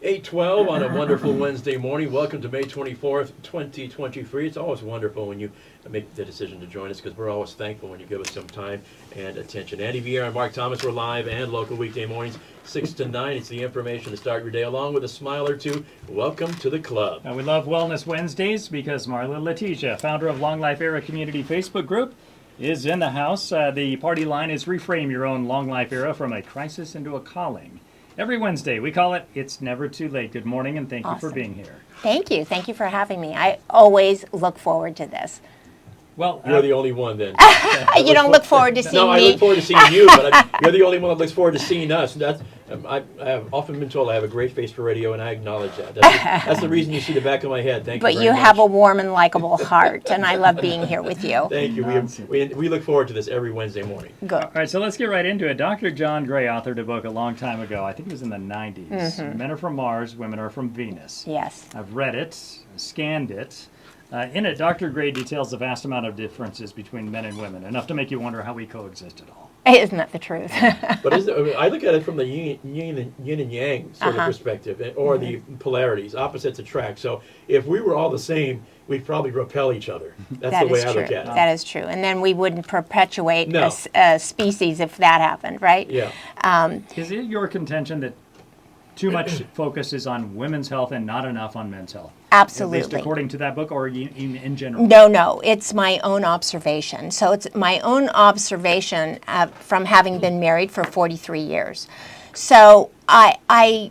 8:12 on a wonderful Wednesday morning. Welcome to May 24th, 2023. It's always wonderful when you make the decision to join us because we're always thankful when you give us some time and attention. Andy Vieira and Mark Thomas, we're live and local weekday mornings, 6 to 9. It's the information to start your day along with a smile or two. Welcome to the club. We love Wellness Wednesdays because Marla Letitia, founder of Long Life Era Community Facebook group, is in the house. The party line is Reframe Your Own Long Life Era from a Crisis into a Calling. Every Wednesday, we call it It's Never Too Late. Good morning, and thank you for being here. Thank you. Thank you for having me. I always look forward to this. Well, you're the only one then. You don't look forward to seeing me? No, I look forward to seeing you, but you're the only one that looks forward to seeing us. I have often been told I have a great face for radio, and I acknowledge that. That's the reason you see the back of my head. Thank you very much. But you have a warm and likable heart, and I love being here with you. Thank you. We look forward to this every Wednesday morning. Good. All right, so let's get right into it. Dr. John Gray authored a book a long time ago. I think it was in the 90s. Mm-hmm. Men are from Mars, women are from Venus. Yes. I've read it, scanned it. In it, Dr. Gray details the vast amount of differences between men and women, enough to make you wonder how we coexist at all. Isn't that the truth? But I look at it from the yin and yang sort of perspective, or the polarities, opposites attract. So if we were all the same, we'd probably repel each other. That's the way I look at it. That is true. And then we wouldn't perpetuate a species if that happened, right? Yeah. Is it your contention that too much focus is on women's health and not enough on men's health? Absolutely. At least according to that book, or in general? No. It's my own observation. So it's my own observation from having been married for 43 years. So I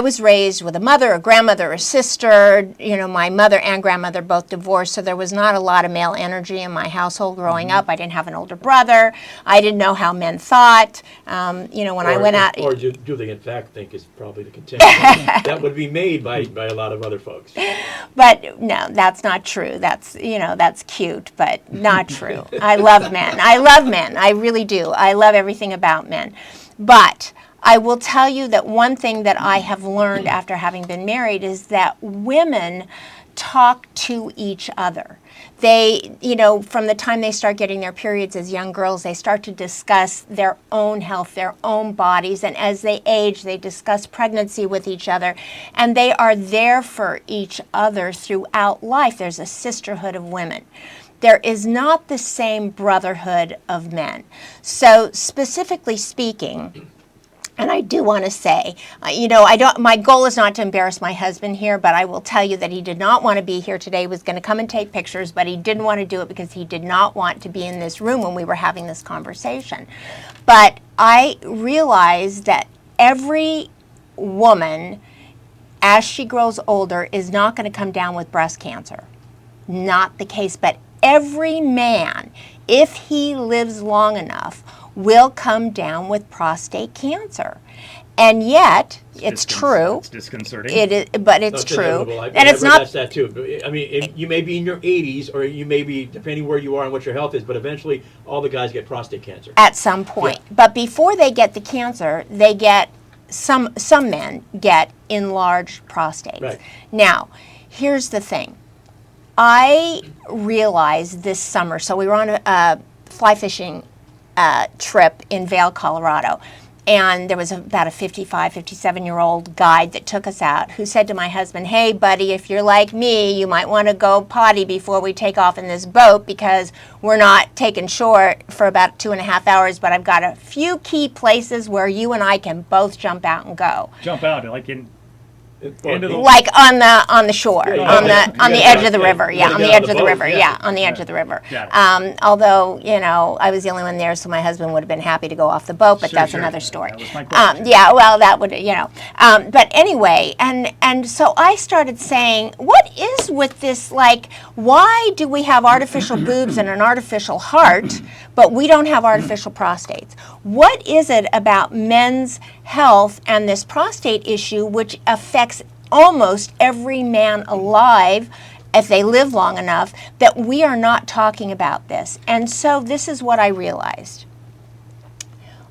was raised with a mother, a grandmother, a sister. You know, my mother and grandmother both divorced, so there was not a lot of male energy in my household growing up. I didn't have an older brother. I didn't know how men thought. When I went out... Or do they in fact think is probably the contention that would be made by a lot of other folks. But no, that's not true. That's cute, but not true. I love men. I really do. I love everything about men. But I will tell you that one thing that I have learned after having been married is that women talk to each other. They, from the time they start getting their periods as young girls, they start to discuss their own health, their own bodies, and as they age, they discuss pregnancy with each other, and they are there for each other throughout life. There's a sisterhood of women. There is not the same brotherhood of men. So specifically speaking, and I do want to say, my goal is not to embarrass my husband here, but I will tell you that he did not want to be here today. He was going to come and take pictures, but he didn't want to do it because he did not want to be in this room when we were having this conversation. But I realized that every woman, as she grows older, is not going to come down with breast cancer. Not the case, but every man, if he lives long enough, will come down with prostate cancer. And yet, it's true. It's disconcerting. It is, but it's true. And it's not. That's that too. I mean, you may be in your 80s, or you may be, depending where you are and what your health is, but eventually all the guys get prostate cancer. At some point. Yeah. But before they get the cancer, they get, some men get enlarged prostates. Right. Now, here's the thing. I realized this summer, so we were on a fly fishing trip in Vail, Colorado. And there was about a 55, 57-year-old guide that took us out who said to my husband, "Hey, buddy, if you're like me, you might want to go potty before we take off in this boat because we're not taking shore for about 2.5 hours, but I've got a few key places where you and I can both jump out and go." Jump out, like in... Like on the shore, on the edge of the river, on the edge of the river, on the edge of the river. Although I was the only one there, so my husband would have been happy to go off the boat, but that's another story. That was my question. That would but anyway, and so I started saying, what is with this? Like, why do we have artificial boobs and an artificial heart, but we don't have artificial prostates? What is it about men's health and this prostate issue, which affects almost every man alive, if they live long enough, that we are not talking about this? And so this is what I realized.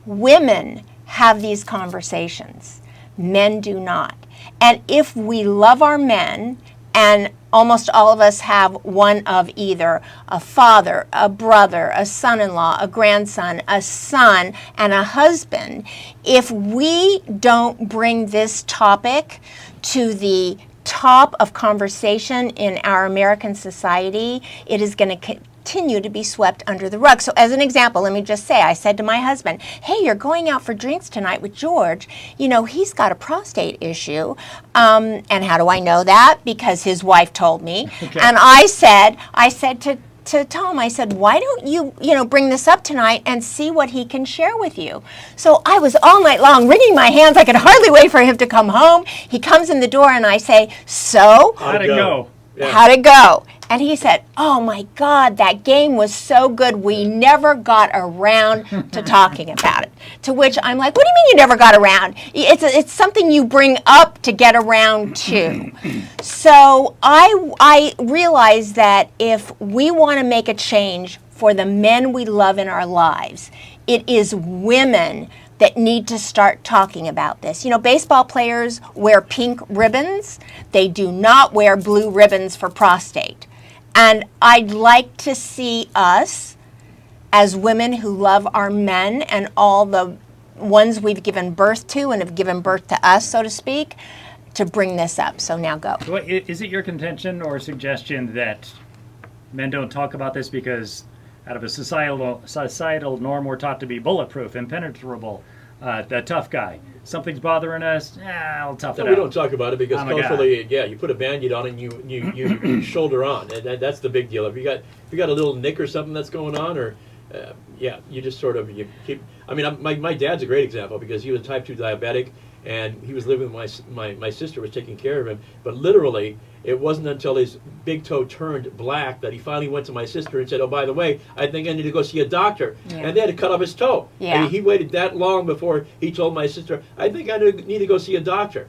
Women have these conversations. Men do not. And if we love our men And almost all of us have one of either a father, a brother, a son-in-law, a grandson, a son, and a husband. If we don't bring this topic to the top of conversation in our American society, it is going to continue to be swept under the rug. So as an example, let me just say, I said to my husband, hey, you're going out for drinks tonight with George. You know, he's got a prostate issue. And how do I know that? Because his wife told me. Okay. And I said to Tom, I said, why don't you bring this up tonight and see what he can share with you? So I was all night long wringing my hands. I could hardly wait for him to come home. He comes in the door and I say, so? How'd it go? Yeah. How'd it go? And he said, oh my God, that game was so good, we never got around to talking about it. To which I'm like, what do you mean you never got around? It's something you bring up to get around to. So I realized that if we want to make a change for the men we love in our lives, it is women that need to start talking about this. You know, baseball players wear pink ribbons. They do not wear blue ribbons for prostate. And I'd like to see us, as women who love our men and all the ones we've given birth to and have given birth to us, so to speak, to bring this up. So now go. So is it your contention or suggestion that men don't talk about this because out of a societal norm, we're taught to be bulletproof, impenetrable, the tough guy? Something's bothering us, I'll tough it out. We don't talk about it because I'm a culturally, you put a Band-Aid on and you shoulder on, and that's the big deal. If you got a little nick or something that's going on, or you just sort of you keep. I mean, my dad's a great example because he was type 2 diabetic, and he was living with my sister was taking care of him, but literally. It wasn't until his big toe turned black that he finally went to my sister and said, oh, by the way, I think I need to go see a doctor. Yeah. And they had to cut off his toe. Yeah. And he waited that long before he told my sister, I think I need to go see a doctor.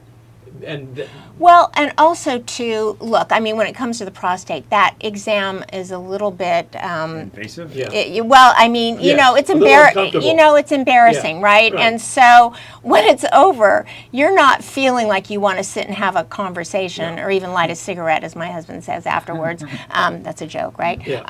Well, and also too, look, I mean, when it comes to the prostate, that exam is a little bit invasive. Yeah. Well, I mean, you know, it's it's embarrassing, right? And so when it's over, you're not feeling like you want to sit and have a conversation or even light a cigarette, as my husband says afterwards. That's a joke, right? Yeah.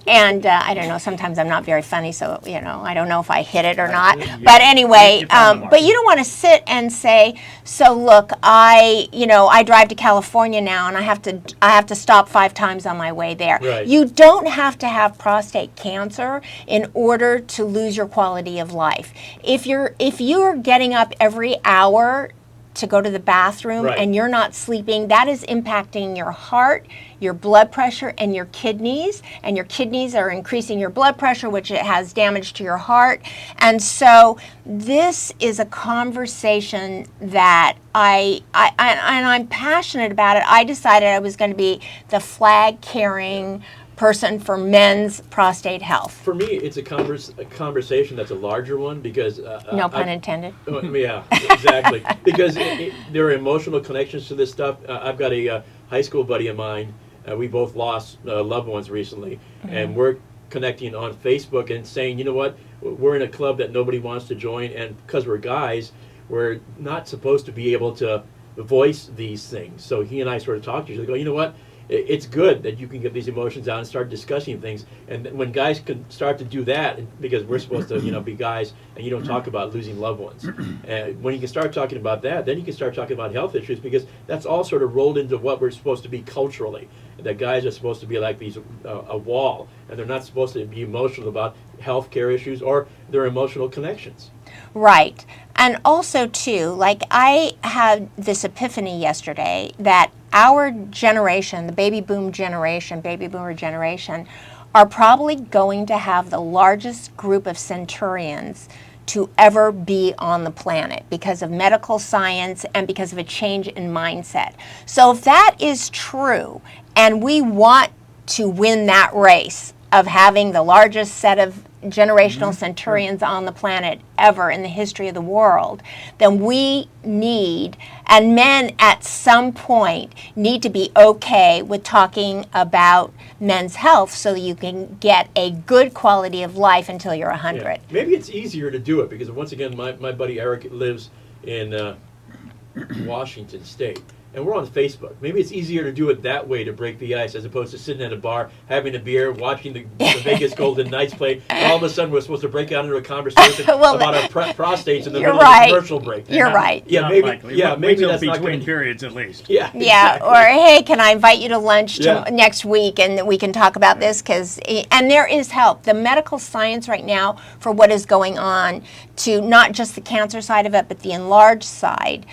And I don't know. Sometimes I'm not very funny, so I don't know if I hit it or not. But anyway, but you don't want to sit and say, so look, I drive to California now, and I have to stop 5 times on my way there. Right. You don't have to have prostate cancer in order to lose your quality of life. If you're getting up every hour to go to the bathroom and you're not sleeping, that is impacting your heart, your blood pressure, and your kidneys. And your kidneys are increasing your blood pressure, which it has damage to your heart. And so this is a conversation that I'm passionate about it. I decided I was going to be the flag-carrying person for men's prostate health. For me, it's a conversation that's a larger one because... no pun intended. Yeah, exactly. Because there are emotional connections to this stuff. I've got a high school buddy of mine. We both lost loved ones recently, and we're connecting on Facebook and saying, you know what, we're in a club that nobody wants to join, and because we're guys, we're not supposed to be able to voice these things. So he and I sort of talk to each other, go, you know what, it's good that you can get these emotions out and start discussing things. And when guys can start to do that, because we're supposed to, be guys, and you don't talk about losing loved ones. And when you can start talking about that, then you can start talking about health issues, because that's all sort of rolled into what we're supposed to be culturally. That guys are supposed to be like these a wall, and they're not supposed to be emotional about health care issues or their emotional connections. Right. And also, too, like I had this epiphany yesterday that our generation, the baby boomer generation, are probably going to have the largest group of centurions to ever be on the planet because of medical science and because of a change in mindset. So if that is true, and we want to win that race of having the largest set of generational centurions on the planet ever in the history of the world, then we need, and men at some point need to be okay with talking about men's health so that you can get a good quality of life until you're 100. Yeah. Maybe it's easier to do it because, once again, my buddy Eric lives in Washington State, and we're on Facebook. Maybe it's easier to do it that way to break the ice as opposed to sitting at a bar, having a beer, watching the Vegas Golden Knights play, and all of a sudden we're supposed to break out into a conversation about our prostates in the middle of a commercial break. You're right. Yeah, Not maybe. likely. Yeah, Wait maybe till that's not between going to. periods at least. Yeah. Yeah, exactly. or hey, can I invite you to lunch Yeah. next week and we can talk about this? And there is help. The medical science right now for what is going on to not just the cancer side of it, but the enlarged side,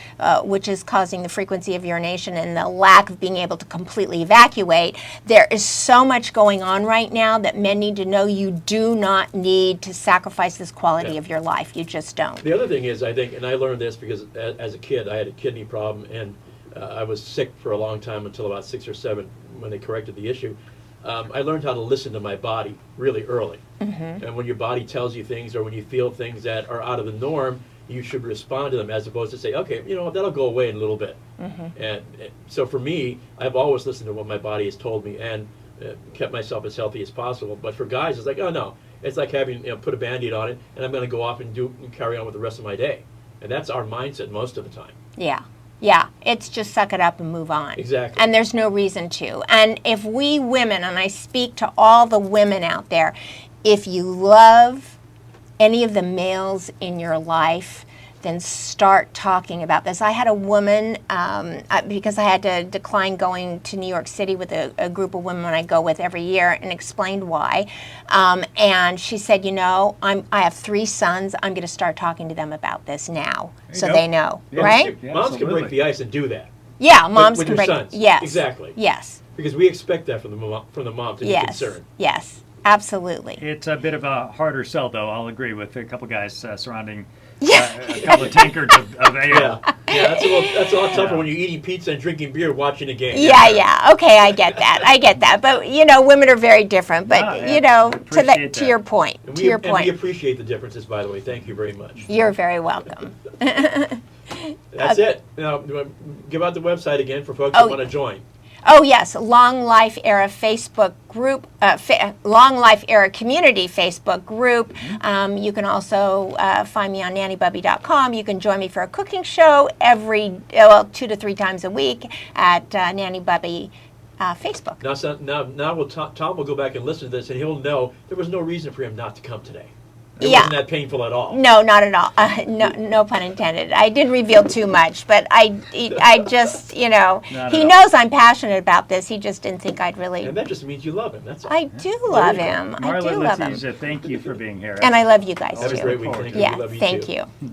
which is causing the frequency of urination and the lack of being able to completely evacuate. There is so much going on right now that men need to know you do not need to sacrifice this quality of your life. You just don't. The other thing is, I think, and I learned this because as a kid, I had a kidney problem, and I was sick for a long time until about 6 or 7 when they corrected the issue. I learned how to listen to my body really early. And when your body tells you things or when you feel things that are out of the norm, you should respond to them as opposed to say, okay, you know, that'll go away in a little bit. And so for me, I've always listened to what my body has told me and kept myself as healthy as possible. But for guys, it's like, oh no, it's like having, put a Band-Aid on it and I'm going to go off and carry on with the rest of my day. And that's our mindset most of the time. Yeah. Yeah, it's just suck it up and move on. Exactly. And there's no reason to. And if we women, and I speak to all the women out there, if you love any of the males in your life, then start talking about this. I had a woman, because I had to decline going to New York City with a group of women I go with every year, and explained why. And she said, you know, I have 3 sons. I'm going to start talking to them about this now, so they know, Yeah. right? Yeah, Moms can absolutely. break the ice and do that. Yeah, moms with can your break. sons. Yes, Exactly. Yes, Because we expect that from the mom to be yes, concerned. yes, absolutely. It's a bit of a harder sell, though. I'll agree with a couple guys surrounding a couple of tankards of ale. Yeah, that's a lot tougher when you're eating pizza and drinking beer, watching a game. Yeah. Okay, I get that. But you know, women are very different. But Yeah, you know, appreciate to that. your point, And to we, your and we point, appreciate the differences, by the way. Thank you very much. you're very welcome. That's it. Now, give out the website again for folks who want to join. Oh yes, Long Life Era Facebook group, Long Life Era Community Facebook group. You can also find me on nannybubby.com. You can join me for a cooking show 2 to 3 times a week at Nanny Bubby Facebook. Now Tom will go back and listen to this, and he'll know there was no reason for him not to come today. It Yeah. wasn't that painful at all. No, not at all. No pun intended. I didn't reveal too much, but I just, you know, Not he at all. knows I'm passionate about this. He just didn't think I'd really. And that just means you love him. That's all. I do love you go. him. I Marla do love him. Letitia, thank you for being here. And I love you guys Have a too. great week. Thank you. Yeah, We love you thank too. you.